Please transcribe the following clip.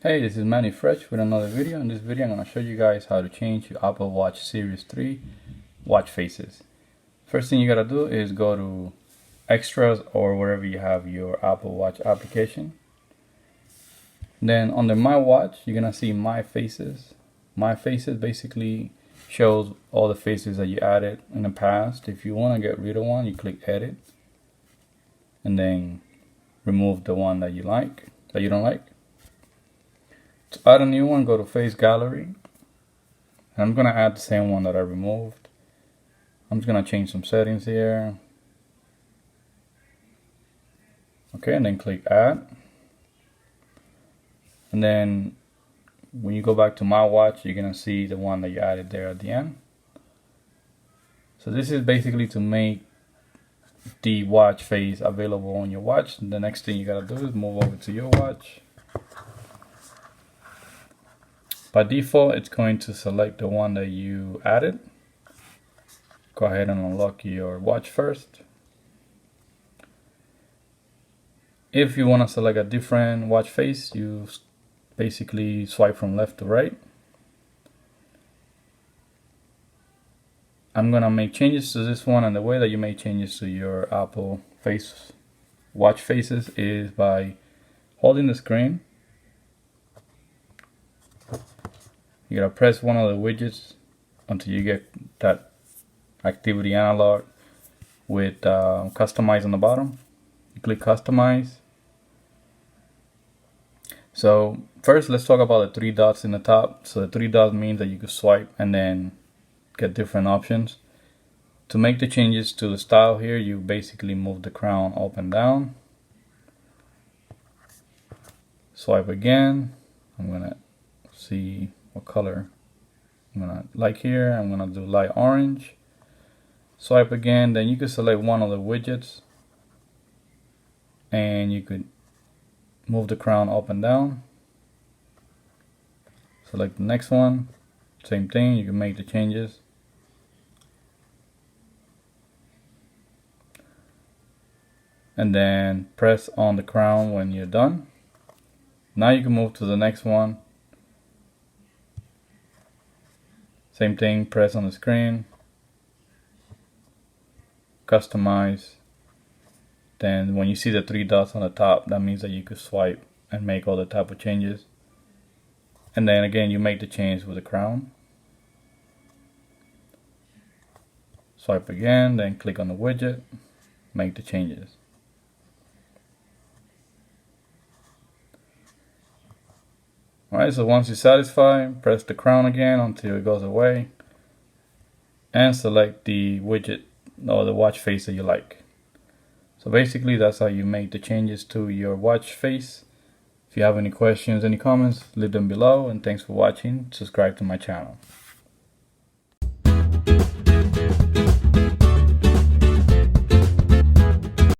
Hey, this is Manny Fresh with another video. In this video, I'm going to show you guys how to change your Apple Watch Series 3 watch faces. First thing you got to do is go to Extras or wherever you have your Apple Watch application. Then under My Watch, you're going to see My Faces. My Faces basically shows all the faces that you added in the past. If you want to get rid of one, you click Edit. And then remove the one that you don't like. To add a new one, go to Face Gallery. And I'm going to add the same one that I removed. I'm just going to change some settings here. Okay, and then click Add. And then when you go back to My Watch, you're going to see the one that you added there at the end. So this is basically to make the watch face available on your watch. And the next thing you got to do is move over to your watch. By default, it's going to select the one that you added. Go ahead and unlock your watch first. If you want to select a different watch face, you basically swipe from left to right. I'm going to make changes to this one, and the way that you make changes to your Apple watch faces is by holding the screen. You gotta press one of the widgets until you get that activity analog with customize on the bottom. You click customize. So first, let's talk about the three dots in the top. So the three dots means that you can swipe and then get different options. To make the changes to the style here, you basically move the crown up and down. Swipe again. I'm gonna see what color I'm gonna like here. I'm gonna do light orange. Swipe again, then you can select one of the widgets and you could move the crown up and down. Select the next one, same thing, you can make the changes. And then press on the crown when you're done. Now you can move to the next one. Same thing, press on the screen, customize. Then when you see the three dots on the top, that means that you could swipe and make all the type of changes. And then again, you make the change with the crown. Swipe again, then click on the widget, make the changes. Alright, so once you're satisfied, press the crown again until it goes away and select the widget or the watch face that you like. So basically that's how you make the changes to your watch face. If you have any questions, any comments, leave them below, and thanks for watching. Subscribe to my channel.